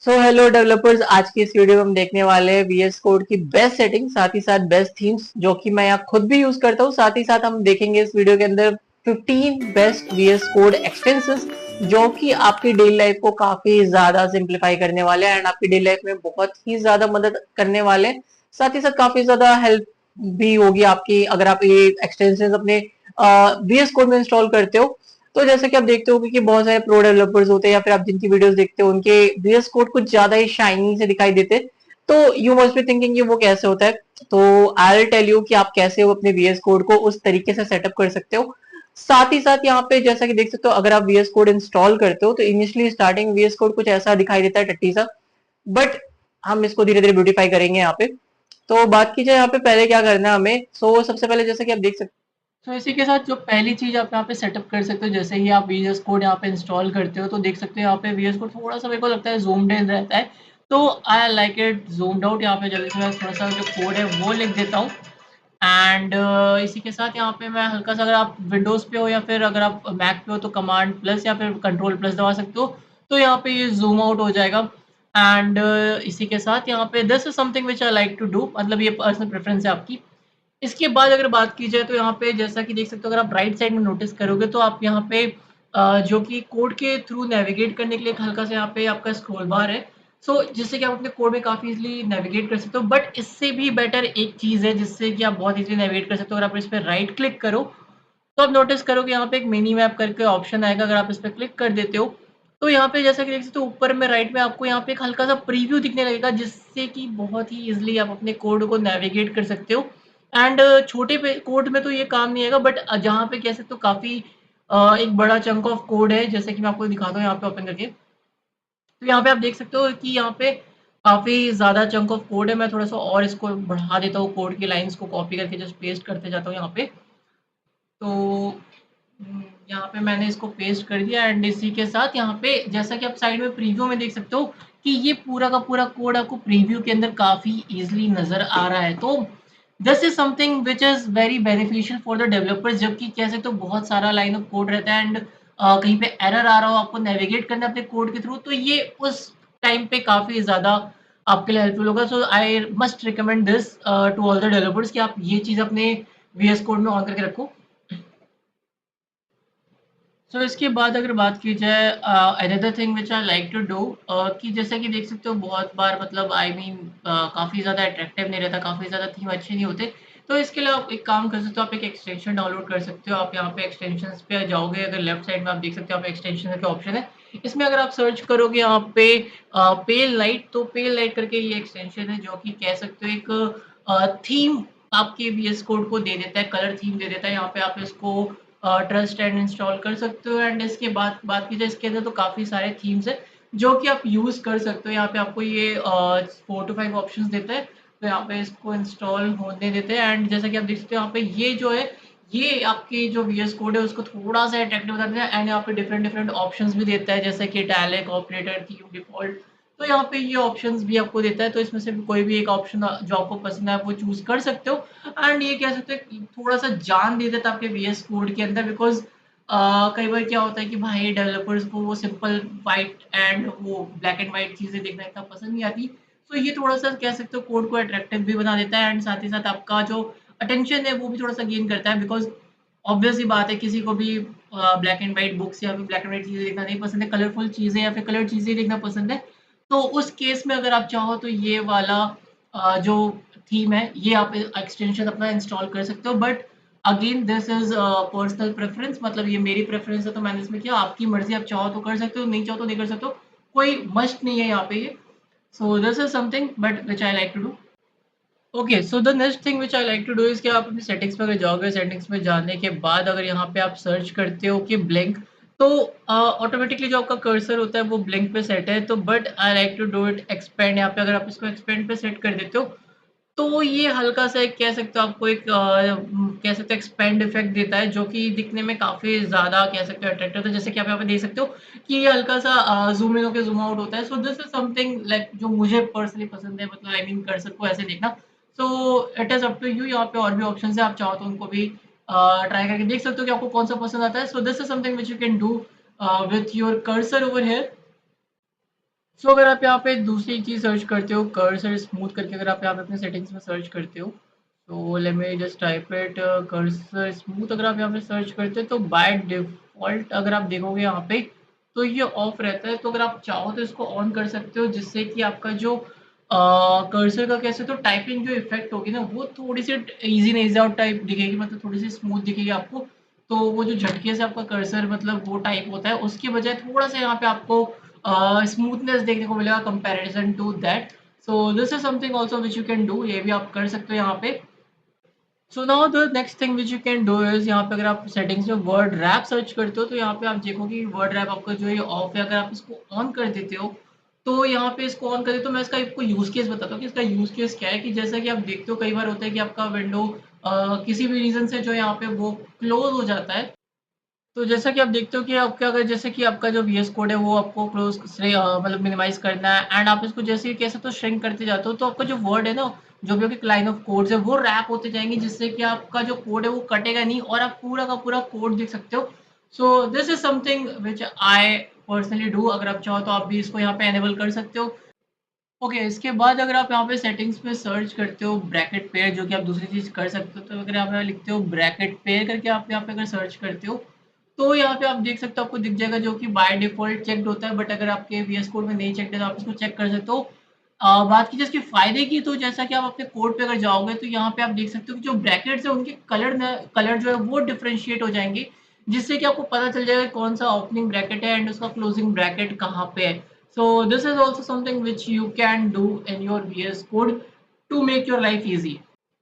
Hello developers, आज की इस वीडियो में हम देखने वाले हैं वीएस कोड की बेस्ट सेटिंग, साथ ही साथ बेस्ट थीम्स जो कि मैं यहाँ खुद भी यूज करता हूँ। साथ ही साथ हम देखेंगे इस वीडियो के अंदर 15 बेस्ट वीएस कोड एक्सटेंसेस जो कि आपकी डेली लाइफ को काफी ज्यादा सिंप्लीफाई करने वाले हैं एंड आपकी डेली लाइफ में बहुत ही ज्यादा मदद करने वाले हैं। साथ ही साथ काफी ज्यादा हेल्प भी होगी आपकी अगर आप ये एक्सटेंशन अपने वीएस कोड में इंस्टॉल करते हो। तो जैसे कि आप देखते हो कि बहुत सारे प्रो डेवलपर्स होते हैं या फिर आप जिनकी वीडियोस देखते हो उनके वीएस कोड कुछ ज्यादा ही शाइनी से दिखाई देते हैं। तो यू मस्ट बी थिंकिंग कि वो कैसे होता है। तो आई विल टेल यू कि आप कैसे वो अपने वीएस कोड को उस तरीके से सेटअप कर सकते हो। साथ ही साथ यहाँ पे जैसा कि देख सकते हो, अगर आप वीएस कोड इंस्टॉल करते हो तो इनिशियली स्टार्टिंग वीएस कोड कुछ ऐसा दिखाई देता है, टट्टी सा। बट हम इसको धीरे धीरे ब्यूटीफाई करेंगे यहाँ पे। तो बात की जाए यहाँ पे पहले क्या करना है हमें, सबसे पहले जैसे कि आप देख सकते तो इसी के साथ जो पहली चीज़ आप यहाँ पे सेटअप कर सकते हो, जैसे ही आप वीएस कोड यहाँ पे इंस्टॉल करते हो तो देख सकते हो यहाँ पे वीएस कोड थोड़ा सा मेरे को लगता है ज़ूम्ड इन रहता है। तो आई लाइक इट ज़ूम्ड आउट। यहाँ पे जल्दी से मैं थोड़ा सा जो कोड है वो लिख देता हूँ। एंड इसी के साथ यहाँ पे मैं हल्का सा, अगर आप विंडोज़ पे हो या फिर अगर आप मैक पे हो तो कमांड प्लस या फिर कंट्रोल प्लस दबा सकते हो। तो यहाँ पे ये ज़ूम आउट हो जाएगा। एंड इसी के साथ यहाँ पे this is something which I like to do, मतलब ये पर्सनल प्रेफ़रेंस है आपकी। इसके बाद अगर बात की जाए तो यहाँ पे जैसा कि देख सकते हो, अगर आप राइट साइड में नोटिस करोगे तो आप यहाँ पे जो कि कोड के थ्रू नेविगेट करने के लिए एक हल्का सा यहाँ पे आपका स्क्रॉल बार है। सो जिससे कि आप अपने कोड में काफ़ी इजीली नेविगेट कर सकते हो। बट इससे भी बेटर एक चीज़ है जिससे कि आप बहुत इजीली नेविगेट कर सकते हो। अगर आप इस पे राइट क्लिक करो तो आप नोटिस करोगे यहाँ पे एक मिनी मैप करके ऑप्शन आएगा। अगर आप इस पे क्लिक कर देते हो तो यहाँ पे जैसा कि देख सकते हो ऊपर में राइट में आपको यहाँ पे एक हल्का सा प्रीव्यू दिखने लगेगा, जिससे कि बहुत ही इजीली आप अपने कोड को नेविगेट कर सकते हो। एंड छोटे पे कोड में तो ये काम नहीं आएगा, बट जहाँ पे कह सकते हो काफ़ी एक बड़ा चंक ऑफ कोड है, जैसे कि मैं आपको दिखाता हूँ यहाँ पे ओपन करके। तो यहाँ पे आप देख सकते हो कि यहाँ पे काफ़ी ज़्यादा चंक ऑफ कोड है। मैं थोड़ा सा और इसको बढ़ा देता हूँ, कोड की लाइंस को कॉपी करके जस्ट पेस्ट करते जाता हूँ यहाँ पे। तो यहाँ पे मैंने इसको पेस्ट कर दिया। एंड इसी के साथ यहाँ पे जैसा कि आप साइड में प्रीव्यू में देख सकते हो कि ये पूरा का पूरा कोड आपको प्रीव्यू के अंदर काफ़ी इजीली नज़र आ रहा है। तो this is something which is very beneficial for the developers, जबकि कह सकते हो बहुत सारा लाइन ऑफ कोड रहता है एंड कहीं पे एरर आ रहा हो, आपको नेविगेट करना है अपने कोड के थ्रू, तो ये उस टाइम पे काफ़ी ज़्यादा आपके लिए हेल्पफुल होगा। So I must recommend this to all the developers कि आप ये चीज़ अपने वीएस कोड में ऑन करके रखो। सो इसके बाद अगर बात की जाए another thing which I like to do, कि जैसा कि देख सकते हो बहुत बार मतलब आई मीन काफ़ी ज़्यादा अट्रैक्टिव नहीं रहता, काफ़ी ज़्यादा थीम अच्छे नहीं होते। तो इसके लिए आप एक काम कर सकते हो, आप एक एक्सटेंशन डाउनलोड कर सकते हो। आप यहाँ पे एक्सटेंशंस पे जाओगे, अगर लेफ्ट साइड में आप देख सकते हो, आप एक्सटेंशन का ऑप्शन है। इसमें अगर आप सर्च करोगे यहाँ पे पेल लाइट, तो पेल लाइट करके ये एक्सटेंशन है जो कि कह सकते हो एक थीम आपके वीएस कोड को दे देता है, कलर थीम दे देता है। यहाँ पे आप इसको ट्रस्ट एंड इंस्टॉल कर सकते हो। एंड इसके बाद बात की जाए इसके अंदर, तो काफ़ी सारे थीम्स हैं जो कि आप यूज़ कर सकते हो। यहाँ पे आपको ये 4 टू 5 ऑप्शंस देता है, तो यहाँ पे इसको इंस्टॉल होने देते हैं। एंड जैसा कि आप देख सकते हो यहाँ पे ये जो है, ये आपकी जो वीएस कोड है उसको थोड़ा सा अट्रैक्टिव बता देता है। एंड यहाँ पे डिफरेंट डिफरेंट ऑप्शंस भी देता है, जैसे कि टैलेक ऑपरेटर, थीम, डिफॉल्ट। तो यहाँ पे ये ऑप्शंस भी आपको देता है, तो इसमें से कोई भी एक ऑप्शन जो आपको पसंद है आप वो चूज कर सकते हो। एंड ये कह सकते हैं थोड़ा सा जान दे देता है आपके वीएस कोड के अंदर, बिकॉज कई बार क्या होता है कि भाई डेवलपर्स को वो सिंपल वाइट एंड वो ब्लैक एंड वाइट चीज़ें देखना इतना पसंद नहीं आती। तो ये थोड़ा सा कह सकते हो कोड को अट्रैक्टिव भी बना देता है, एंड साथ ही साथ आपका जो अटेंशन है वो भी थोड़ा सा गेन करता है। बिकॉज ऑब्वियस ही बात है, किसी को भी ब्लैक एंड वाइट बुक्स या फिर ब्लैक एंड वाइट चीज़ें देखना नहीं पसंद है, कलरफुल चीज़ें या फिर कलर चीज़ें देखना पसंद है। तो उस केस में अगर आप चाहो तो ये वाला जो थीम है ये आप एक्सटेंशन अपना इंस्टॉल कर सकते हो। But again this is personal preference, मतलब ये मेरी प्रेफरेंस है तो मैंने इसमें किया। आपकी मर्जी, आप चाहो तो कर सकते हो, नहीं चाहो तो नहीं कर सकते हो, कोई मस्ट नहीं है यहाँ पे ये। So this is something but which I like to do. Okay, so the next thing which I like to do is कि आप अपनी सेटिंग्स में अगर जाओगे, सेटिंग्स में जाने के बाद अगर यहाँ पे आप सर्च करते हो कि ब्लिंक, तो ऑटोमेटिकली जो आपका कर्सर होता है वो ब्लिंक पे सेट है। तो but I like to do it expand. यहाँ पे अगर आप इसको एक्सपेंड पे सेट कर देते हो तो ये हल्का सा एक कह सकते हो आपको एक कह सकते हो एक्सपेंड इफेक्ट देता है, जो कि दिखने में काफ़ी ज़्यादा कह सकते हो अट्रैक्टिव है। जैसे कि आप यहाँ पे देख सकते हो कि ये हल्का सा ज़ूम इन होके ज़ूम आउट होता है। So this is something like जो मुझे पर्सनली पसंद है, मतलब आई मीन कर्सर को ऐसे देखना। So it is up to you. यहाँ पे और भी ऑप्शंस है, आप चाहो तो उनको भी ट्राई करके देख सकते हो कि आपको कौन सा पसंद आता है। So this is something which you can do with your cursor over here. So अगर आप यहाँ पे दूसरी चीज़ सर्च करते हो कर्सर स्मूथ करके, अगर आप यहाँ पे अपने सेटिंग्स में सर्च करते हो, तो let me just type it cursor smooth. अगर आप यहाँ पे सर्च करते हो तो बाय डिफ़ॉल्ट अगर आप देखोगे यहाँ पे तो ये ऑफ रहता है। तो अगर आप चाहो तो इसको ऑन कर सकते हो, जिससे कि आपका जो कर्सर का कैसे तो टाइपिंग जो इफ़ेक्ट होगी ना वो थोड़ी-सी ईज़ी ईज़ आउट टाइप दिखेगी, मतलब थोड़ी-सी स्मूथ दिखेगी आपको। तो वो जो झटके से आपका कर्सर मतलब वो टाइप होता है, उसके बजाय थोड़ा-सा यहाँ पे आपको स्मूथनेस देखने को मिलेगा comparison to that. So this is something also which you can do, ये भी आप कर सकते हो यहाँ पे। So now the next thing which you can do is, यहाँ पे अगर आप सेटिंग्स में वर्ड रैप सर्च करते हो तो यहाँ पे आप देखोगे वर्ड रैप आपका जो ये ऑफ है। अगर आप इसको ऑन कर देते हो तो यहाँ पे इसको ऑन कर देते हो, मैं इसका आपको यूज केस बताता हूँ कि इसका यूज केस क्या है। कि जैसा कि आप देखते हो कई बार होता है कि आपका विंडो किसी भी रीजन से जो यहाँ पे वो क्लोज हो जाता है। तो जैसा कि आप देखते हो कि आपका अगर जैसे कि आपका जो वीएस कोड है वो आपको क्लोज से मतलब मिनिमाइज करना है, एंड आप इसको जैसे ही कह सकते हो श्रिंक करते जाते हो, तो आपका जो वर्ड है ना, जो भी आपके लाइन ऑफ कोड्स है वो रैप होते जाएंगे, जिससे कि आपका जो कोड है वो कटेगा नहीं और आप पूरा का पूरा कोड देख सकते हो। सो this is something which I personally do. अगर आप चाहो तो आप भी इसको यहाँ पे एनेबल कर सकते हो। ओके, इसके बाद अगर आप यहाँ पे सेटिंग्स में सर्च करते हो ब्रैकेट पेयर, जो कि आप दूसरी चीज़ कर सकते हो, तो अगर आप यहाँ लिखते हो ब्रैकेट पेयर करके आप यहाँ पे अगर सर्च करते हो तो यहाँ पे आप देख सकते हो आपको दिख जाएगा, जो कि बाय डिफॉल्ट चेक्ड होता है। बट अगर आपके वीएस कोड में नहीं चेक्ड है तो आप इसको चेक कर सकते हो। बात की जाए इसके फायदे की, तो जैसा कि आप अपने कोड पे अगर जाओगे तो यहाँ पे आप देख सकते हो कि जो ब्रैकेट्स है उनके कलर जो है वो डिफरेंशिएट हो जाएंगे, जिससे कि आपको पता चल जाएगा कौन सा ओपनिंग ब्रैकेट है एंड उसका क्लोजिंग ब्रैकेट कहाँ पे है। So this is also something which you can do in your VS Code to make your life easy.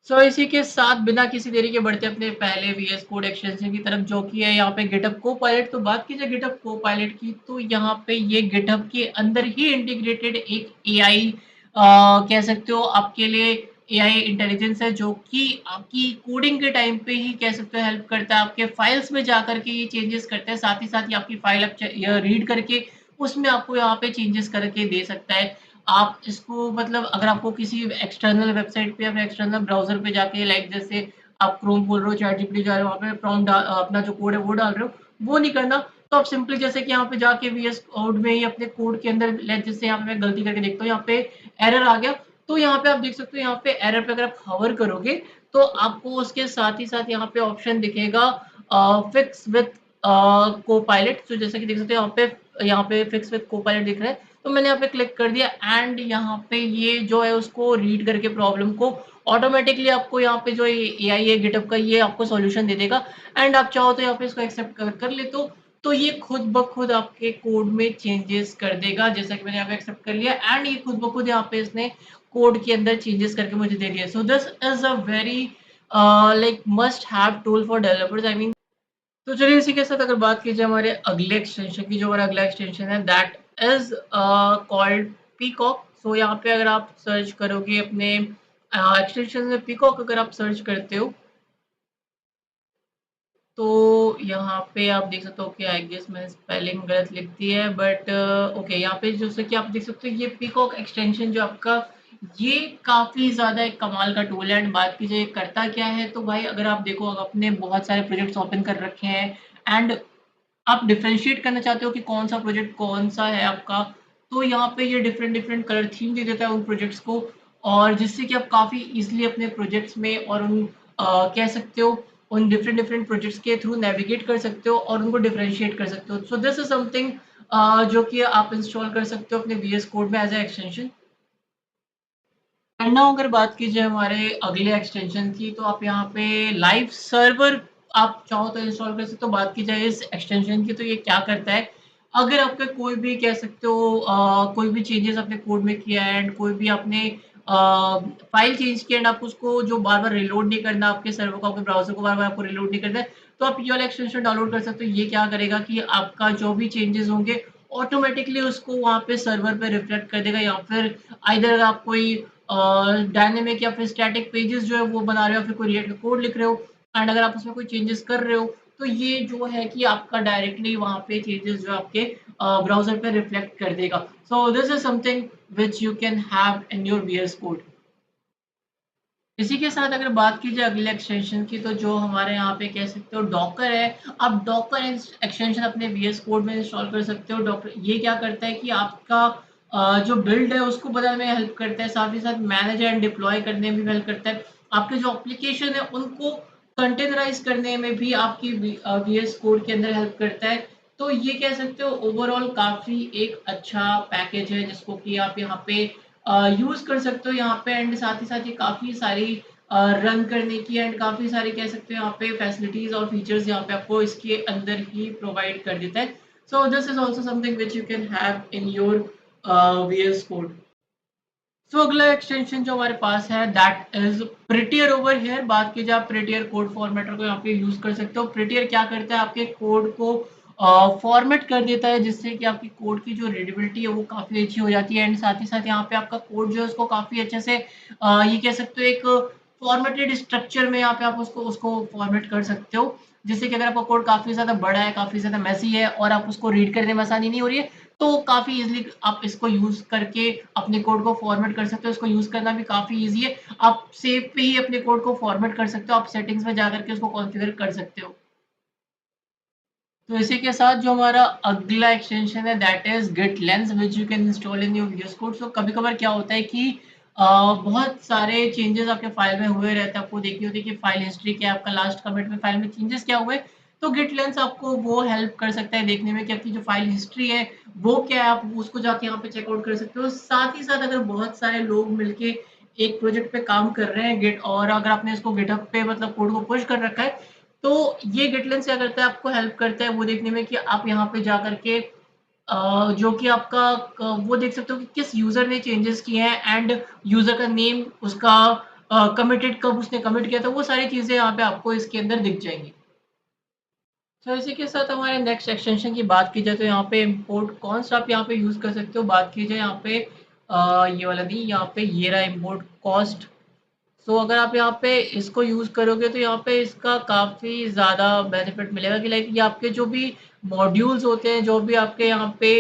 सो इसी के साथ बिना किसी देरी के बढ़ते अपने पहले वीएस कोड एक्सटेंशन की तरफ, जो कि है यहाँ पे गिटहब कोपायलट। तो बात की जाए गिटहब कोपायलट की, तो यहाँ पे ये गिटहब के अंदर ही इंटीग्रेटेड एक एआई कह सकते हो आपके लिए एआई इंटेलिजेंस है, जो कि आपकी कोडिंग के टाइम पे ही कह सकते हो हेल्प करता है। आपके फाइल्स में जा करके ये चेंजेस करता है, साथ ही साथ ये आपकी फाइल आप रीड करके उसमें आपको यहाँ पे चेंजेस करके दे सकता है। आप इसको मतलब अगर आपको किसी एक्सटर्नल वेबसाइट पे या फिर एक्सटर्नल ब्राउज़र पे जाके, लाइक जैसे आप क्रोम खोल रहे हो, चैटजीपीटी जा रहे हो, वहाँ पे प्रॉम्प्ट अपना जो कोड है वो डाल रहे हो, वो नहीं करना। तो आप सिंपली जैसे कि यहाँ पे जाके वीएस कोड में ही अपने कोड के अंदर जैसे यहाँ पे मैं गलती करके देखता हूँ, यहाँ पे एरर आ गया। तो यहाँ पे आप देख सकते हो, यहाँ पे एरर पे अगर आप हवर करोगे तो आपको उसके साथ ही साथ यहाँ पे ऑप्शन दिखेगा फिक्स विथ कोपायलट। तो जैसे कि देख सकते हो यहाँ पे फिक्स विथ कोपायलट दिख रहा है। तो मैंने यहाँ पे क्लिक कर दिया एंड यहाँ पे ये जो है उसको रीड करके प्रॉब्लम को ऑटोमेटिकली आपको यहाँ पे जो एआई है गिटहब का, ये आपको सॉल्यूशन दे देगा। एंड आप चाहो तो यहाँ पे इसको एक्सेप्ट कर लेते हो, तो ये खुद ब खुद आपके कोड में चेंजेस कर देगा। जैसा कि मैंने यहाँ पे एक्सेप्ट कर लिया एंड ये खुद ब खुद यहाँ पे इसने कोड के अंदर चेंजेस करके मुझे दे दिया। सो this is a very like must have tool for developers, I mean. तो चलिए इसी के साथ अगर बात की जाए हमारे अगले एक्सटेंशन की, जो हमारा अगला एक्सटेंशन है दैट इज कॉल्ड पीकॉक। सो यहाँ पे अगर आप सर्च करोगे अपने एक्सटेंशन में पीकॉक अगर आप सर्च करते हो तो यहाँ पे आप देख सकते हो कि आई गेस मैंने स्पेलिंग गलत लिख दी है, बट ओके, यहाँ पे जैसे कि आप देख सकते हो ये पीकॉक एक्सटेंशन जो आपका, ये काफ़ी ज़्यादा एक कमाल का टूल है। एंड बात की जाए करता क्या है, तो भाई अगर आप देखो आपने बहुत सारे प्रोजेक्ट्स ओपन कर रखे हैं एंड आप डिफरेंशिएट करना चाहते हो कि कौन सा प्रोजेक्ट कौन सा है आपका, तो यहाँ पे ये डिफरेंट डिफरेंट कलर थीम दे देता है उन प्रोजेक्ट्स को, और जिससे कि आप काफ़ी इजीली अपने प्रोजेक्ट्स में और उन कह सकते हो उन डिफरेंट डिफरेंट प्रोजेक्ट्स के थ्रू नेविगेट कर सकते हो और उनको डिफरेंशिएट कर सकते हो। सो दिस इज समथिंग जो कि आप इंस्टॉल कर सकते हो अपने वीएस कोड में as a extension. And now अगर बात की जाए हमारे अगले एक्सटेंशन की, तो आप यहाँ पे लाइव सर्वर आप चाहो तो इंस्टॉल कर सकते हो। बात की जाए इस एक्सटेंशन की, तो ये क्या करता है, अगर आपका कोई भी कह सकते हो कोई भी चेंजेस अपने कोड में किया है एंड कोई भी आपने फाइल चेंज किया एंड आपको उसको जो बार बार रिलोड नहीं करना, आपके सर्वर को आपके ब्राउजर को बार बार आपको रिलोड नहीं करना है, तो आप ये वाला एक्सटेंशन डाउनलोड कर सकते हो। ये क्या करेगा कि आपका जो भी चेंजेस होंगे ऑटोमेटिकली उसको वहाँ पे सर्वर पे रिफ्लेक्ट कर देगा, या फिर आइदर आप कोई डायनेमिक या फिर स्टैटिक पेजेस जो है वो बना रहे हो, फिर कोई रिएक्ट कोड लिख रहे हो एंड अगर आप उसमें कोई चेंजेस कर रहे हो, तो ये जो है कि आपका डायरेक्टली वहाँ पे चेंजेस जो आपके ब्राउजर पे रिफ्लेक्ट कर देगा। So this is something which you can have in your VS code. इसी के साथ अगर बात की जाए अगले एक्सटेंशन की, तो जो हमारे यहाँ पे कह सकते हो डॉकर है। आप डॉकर एक्सटेंशन अपने वीएस कोड में इंस्टॉल कर सकते हो। डॉकर ये क्या करता है कि आपका जो बिल्ड है उसको बनाने में हेल्प करता है, साथ ही साथ मैनेज एंड डिप्लॉय करने में भी हेल्प करता है। आपके जो एप्लीकेशन है उनको कंटेनराइज़ करने में भी आपकी वीएस कोड के अंदर हेल्प करता है। तो ये कह सकते हो ओवरऑल काफ़ी एक अच्छा पैकेज है जिसको कि आप यहाँ पे यूज़ कर सकते हो यहाँ पे, एंड साथ ही साथ ये काफ़ी सारी रन करने की एंड काफ़ी सारी कह सकते हो यहाँ पे फैसिलिटीज़ और फीचर्स यहाँ पे आपको इसके अंदर ही प्रोवाइड कर देता है। So this is also something which you can have in your VS Code. So अगला एक्सटेंशन जो हमारे पास है that is Prettier over here. बात की जाए प्रिटियर कोड फॉर्मेटर को यहाँ पे यूज कर सकते हो। प्रिटियर क्या करता है, आपके कोड को फॉर्मेट कर देता है जिससे कि आपकी कोड की जो रीडेबिलिटी है वो काफी अच्छी हो जाती है, एंड साथ ही साथ यहाँ पे आपका कोड जो है उसको काफी अच्छे से ये कह सकते हो एक फॉर्मेटेड स्ट्रक्चर में यहाँ पे आप उसको उसको फॉर्मेट कर सकते हो, जिससे कि अगर आपका कोड काफी ज्यादा बड़ा है, काफी ज्यादा मैसी है और आप उसको रीड करने में आसानी नहीं हो रही है, तो काफ़ी ईज़िली आप इसको यूज़ करके अपने कोड को फॉर्मेट कर सकते हो। इसको यूज़ करना भी काफ़ी ईज़ी है। आप सेव पे ही अपने कोड को फॉर्मेट कर सकते हो। आप सेटिंग्स में जाकर के उसको कॉन्फ़िगर कर सकते हो। तो इसी के साथ जो हमारा अगला एक्सटेंशन है that is GitLens which you can install in your VS Code. So कभी-कभार क्या होता है कि बहुत सारे चेंजेस आपके फाइल में हुए रहते हैं। आपको देखनी होती है कि फाइल हिस्ट्री क्या है, आपका लास्ट कमिट में फाइल में चेंजेस क्या हुए। तो गिट लेंस आपको वो हेल्प कर सकता है देखने में कि आपकी जो फाइल हिस्ट्री है वो क्या है, आप उसको जाके यहाँ पे चेकआउट कर सकते हो। साथ ही साथ अगर बहुत सारे लोग मिलके एक प्रोजेक्ट पे काम कर रहे हैं गिट, और अगर आपने इसको गिटहब पे मतलब कोड को पुश कर रखा है, तो ये गिटलेंस क्या करता है, आपको हेल्प करता है वो देखने में कि आप यहाँ पे जा करके जो कि आपका वो देख सकते हो कि किस यूजर ने चेंजेस किए हैं, एंड यूजर का नेम, उसका कमिटेड कब उसने कमिट किया था, वो सारी चीजें यहाँ पे आपको इसके अंदर दिख जाएंगी। तो इसी के साथ हमारे नेक्स्ट एक्सटेंशन की बात की जाए तो यहाँ पे इम्पोर्ट कॉन्स्ट आप यहाँ पे यूज कर सकते हो। बात की जाए यहाँ पे ये वाला नहीं, यहाँ पे ये रहा इम्पोर्ट कॉस्ट। सो अगर आप यहाँ पे इसको यूज़ करोगे तो यहाँ पे इसका काफ़ी ज़्यादा बेनिफिट मिलेगा कि लाइक ये आपके जो भी मॉड्यूल्स होते हैं, जो भी आपके यहाँ पे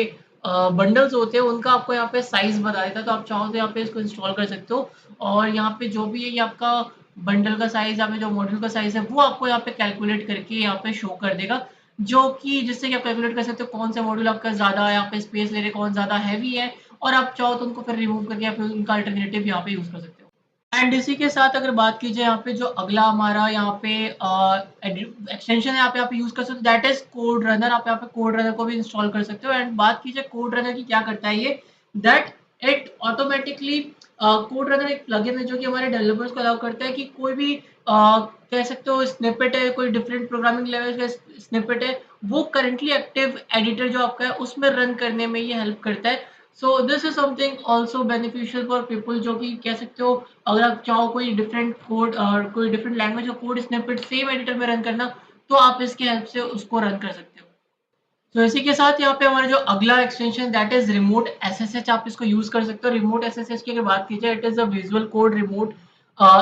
बंडल्स होते हैं, उनका आपको यहाँ पे साइज़ बता देता है। तो आप चाहो तो यहाँ पे इसको इंस्टॉल कर सकते हो, और यहाँ पे जो भी है ये आपका बंडल का साइज़, यहाँ पे जो मॉड्यूल का साइज़ है वो आपको यहाँ पे कैलकुलेट करके यहाँ पे शो कर देगा, जो कि जिससे कि आप कैलकुलेट कर सकते हो कौन सा मॉड्यूल आपका ज़्यादा यहाँ पे स्पेस ले रहे, कौन ज़्यादा हैवी है, और आप चाहो तो उनको फिर रिमूव करके या फिर उनका अल्टरनेटिव यहाँ पे यूज़ कर सकते हो। एंड इसी के साथ अगर बात की जाए यहाँ पे जो अगला हमारा यहाँ पे एक्सटेंशन है आप यूज कर सकते हो दैट इज कोड रनर। आप यहाँ पे कोड रनर को भी इंस्टॉल कर सकते हो। एंड बात की जाए कोड रनर की, क्या करता है ये, that it automatically, code runner एक प्लगइन है जो कि हमारे डेवलपर्स को अलाउ करता है कि कोई भी कह सकते हो स्निपेट है, कोई डिफरेंट प्रोग्रामिंग लेवल का स्निपेट है, वो करंटली एक्टिव एडिटर जो आपका है उसमें रन करने में ये हेल्प करता है। So this is something also beneficial for people, जो कि कह सकते हो अगर आप चाहो कोई डिफरेंट कोड और कोई डिफरेंट लैंग्वेज का कोड स्निपेट सेम एडिटर में रन करना, तो आप इसके हेल्प से उसको रन कर सकते हो। तो इसी के साथ यहाँ पे हमारा जो अगला extension that is remote SSH, आप इसको यूज कर सकते हो। रिमोट एसएसएच की अगर बात की जाए, it is a visual code remote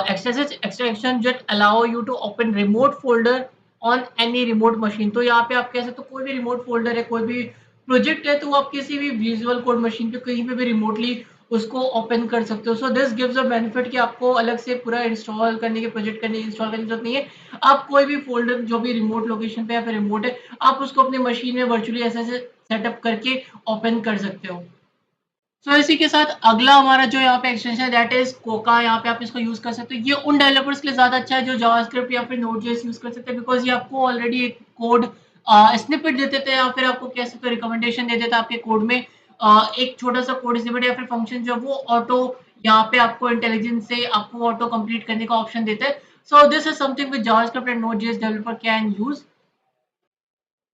SSH extension that allow you to open remote folder on any remote machine. तो यहाँ पे आप कह सकते हो कोई भी रिमोट फोल्डर है, कोई भी प्रोजेक्ट है, तो वो आप किसी भी विजुअल कोड मशीन पे कहीं पे भी रिमोटली उसको ओपन कर सकते हो। So this gives a benefit कि आपको अलग से पूरा इंस्टॉल करने के, प्रोजेक्ट करने की, इंस्टॉल करने की जरूरत नहीं है। आप कोई भी फोल्डर जो भी रिमोट लोकेशन पे या फिर रिमोट है, आप उसको अपनी मशीन में वर्चुअली ऐसे ऐसे सेटअप करके ओपन कर सकते हो। सो इसी के साथ अगला हमारा जो यहाँ पे एक्सटेंशन है दैट इज कोका। यहाँ पे आप इसको यूज कर सकते हो। ये उन डेवलपर्स के लिए ज्यादा अच्छा है जो जावास्क्रिप्ट या फिर नोड.जेएस यूज कर सकते हैं, बिकॉज ये आपको ऑलरेडी एक कोड स्निपेट दे देते हैं, या फिर आपको कह सकते हो रिकमेंडेशन दे देता है आपके कोड में एक छोटा सा कोड स्निपेट या फिर फंक्शन जो वो ऑटो यहाँ पे आपको इंटेलिजेंस से आपको ऑटो कंप्लीट करने का ऑप्शन देता है। So this is something with JavaScript and Node JS developer can use.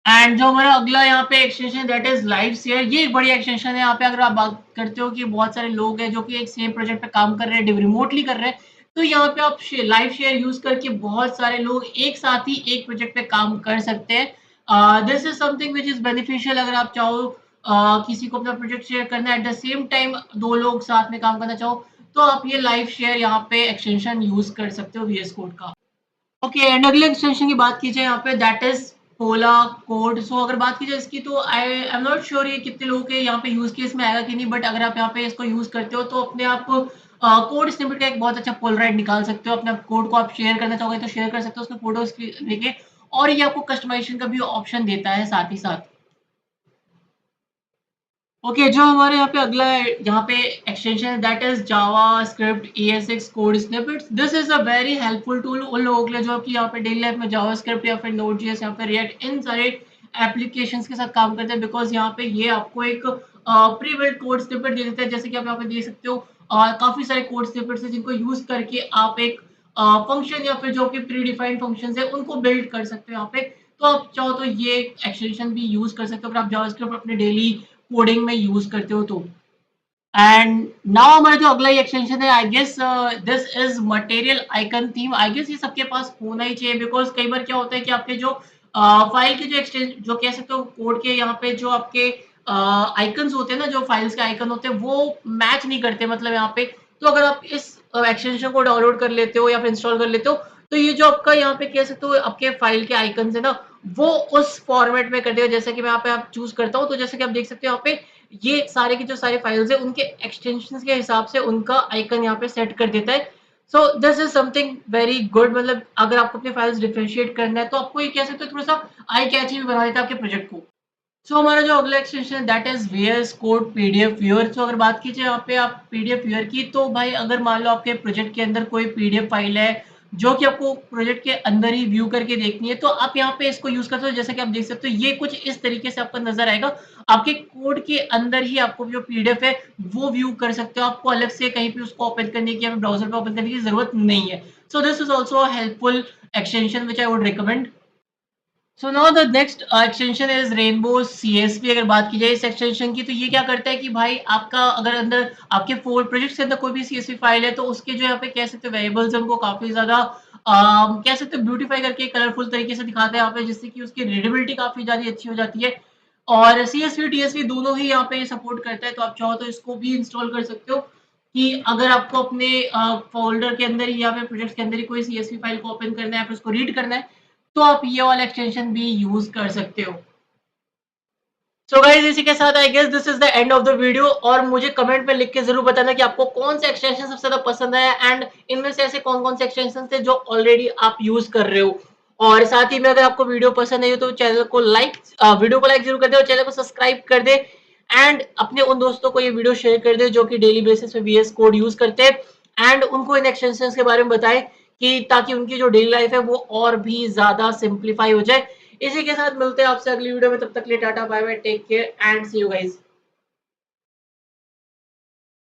And जो हमारा अगला यहाँ पे extension that is Live Share, ये एक बढ़िया एक्सटेंशन है। यहाँ पे अगर आप बात करते हो कि बहुत सारे लोग हैं जो कि एक सेम प्रोजेक्ट पे काम कर रहे हैं, रिमोटली कर रहे हैं, तो यहाँ पे आप लाइव शेयर यूज करके बहुत सारे लोग एक साथ ही एक प्रोजेक्ट पे काम कर सकते हैं। This is something which is beneficial. अगर आप चाहो किसी को अपना प्रोजेक्ट शेयर करना है, एट द सेम टाइम दो लोग साथ में काम करना चाहो, तो आप ये लाइव शेयर यहाँ पे एक्सटेंशन यूज कर सकते हो वीएस कोड का। ओके, एंड अगले एक्सटेंशन की बात की जाए यहाँ पे दैट इज पोला कोड। सो अगर बात की जाए इसकी, तो आई एम नॉट श्योर ये कितने लोगों के यहाँ पे यूज केस में आएगा कि नहीं, बट अगर आप यहाँ पे इसको यूज करते हो तो अपने आप कोड स्निपेट का एक बहुत अच्छा पोलराइड निकाल सकते हो। अपने कोड को आप शेयर करना चाहोगे तो शेयर कर सकते हो उसके फोटोज लेके, और ये आपको कस्टमाइजेशन का भी ऑप्शन देता है साथ ही साथ। ओके, जो हमारे यहाँ पे अगला यहाँ पे एक्सटेंशन है that is JavaScript ES6 code snippets. This is a very helpful tool उन लोगों के लिए जो कि यहाँ पे डेली लाइफ में जावास्क्रिप्ट या फिर नोड.js या फिर रिएक्ट इन सारे एप्लीकेशंस के साथ काम करते हैं, बिकॉज यहाँ पे ये आपको एक प्री बिल्ट कोड स्निपेट दे देता है। जैसे कि आप यहाँ पे देख सकते हो काफी सारे कोड स्निपेट्स हैं जिनको यूज करके आप एक फंक्शन या फिर जो कि प्री डिफाइंड फंक्शंस है उनको बिल्ड कर सकते हो यहाँ पे। तो आप चाहो तो ये एक्सटेंशन भी यूज कर सकते हो अगर आप जावास्क्रिप्ट अपने डेली कोडिंग में यूज करते हो तो। एंड नाउ हमारा जो अगला एक्सटेंशन है I guess this is material icon theme. I guess ये सबके पास होना ही चाहिए, बिकॉज कई बार क्या होता है कि आपके जो फाइल के जो एक्सटेंशन जो कह सकते हो कोड के यहाँ पे जो आपके आइकन्स होते हैं ना, जो फाइल्स के आइकन होते हैं वो मैच नहीं करते मतलब यहाँ पे। तो अगर आप इस एक्सटेंशन को डाउनलोड कर लेते हो या फिर इंस्टॉल कर लेते हो तो ये जो आपका यहाँ पे कह सकते हो आपके फाइल के आइकन है ना वो उस फॉर्मेट में कर देगा। जैसे कि मैं यहाँ पे आप चूज करता हूँ तो जैसे कि आप देख सकते हो यहाँ पे ये सारे की जो सारे फाइल्स है उनके एक्सटेंशन के हिसाब से उनका आइकन यहाँ पे सेट कर देता है। So this is something very good. मतलब अगर आपको अपने फाइल्स डिफरेंशिएट करना है तो आपको ये कह सकते हो थोड़ा सा आई कैची भी बना देता है आपके प्रोजेक्ट को। सो हमारा जो अगला एक्सटेंशन है that is VS code PDF viewer. So अगर बात कीजिए यहाँ पे आप PDF व्यूअर की, तो भाई अगर मान लो आपके प्रोजेक्ट के अंदर कोई PDF फाइल है जो कि आपको प्रोजेक्ट के अंदर ही व्यू करके देखनी है तो आप यहाँ पे इसको यूज करते हो। जैसे कि आप देख सकते हो ये कुछ इस तरीके से आपको नजर आएगा। आपके कोड के अंदर ही आपको जो PDF है वो व्यू कर सकते हो। आपको अलग से कहीं पे उसको ओपन करने की या ब्राउजर पे ओपन करने की जरूरत नहीं है। So this is also helpful extension which I would recommend. So now the next extension is rainbow CSV। अगर बात की जाए इस एक्सटेंशन की तो ये क्या करता है कि भाई आपका अगर अंदर आपके फोर प्रोजेक्ट्स के अंदर कोई भी CSV फाइल है तो उसके जो यहाँ पे कह सकते हो वेरिएबल्स है उनको काफी ज्यादा कह सकते हो ब्यूटीफाई करके कलरफुल तरीके से दिखाता है यहाँ पे, जिससे कि उसकी रीडेबिलिटी काफी ज्यादा अच्छी हो जाती है। और CSV TSV दोनों ही यहाँ पे सपोर्ट करता है, तो आप चाहो तो इसको भी इंस्टॉल कर सकते हो कि अगर आपको अपने फोल्डर के अंदर ही या फिर प्रोजेक्ट के अंदर ही कोई CSV फाइल को ओपन करना है फिर उसको रीड करना है तो आप ये वाला एक्सटेंशन भी यूज कर सकते हो। सो गाइस इसी के साथ I guess this is the end of the video. और मुझे कमेंट में लिख के जरूर बताना कि आपको कौन सा एक्सटेंशन सबसे ज्यादा पसंद आया एंड इनमें से ऐसे कौन कौन से एक्सटेंशन थे जो ऑलरेडी आप यूज कर रहे हो। और साथ ही में अगर आपको वीडियो पसंद आई हो तो चैनल को लाइक वीडियो को लाइक जरूर कर दे और चैनल को सब्सक्राइब कर दे। एंड अपने उन दोस्तों को ये वीडियो शेयर कर दे जो कि डेली बेसिस पे VS कोड यूज करते हैं एंड उनको इन एक्सटेंशन के बारे में बताएं कि ताकि उनकी जो डेली लाइफ है वो और भी ज्यादा सिंप्लीफाई हो जाए। इसी के साथ मिलते हैं आपसे अगली वीडियो में, तब तक के लिए tata bye bye, take care and see you guys.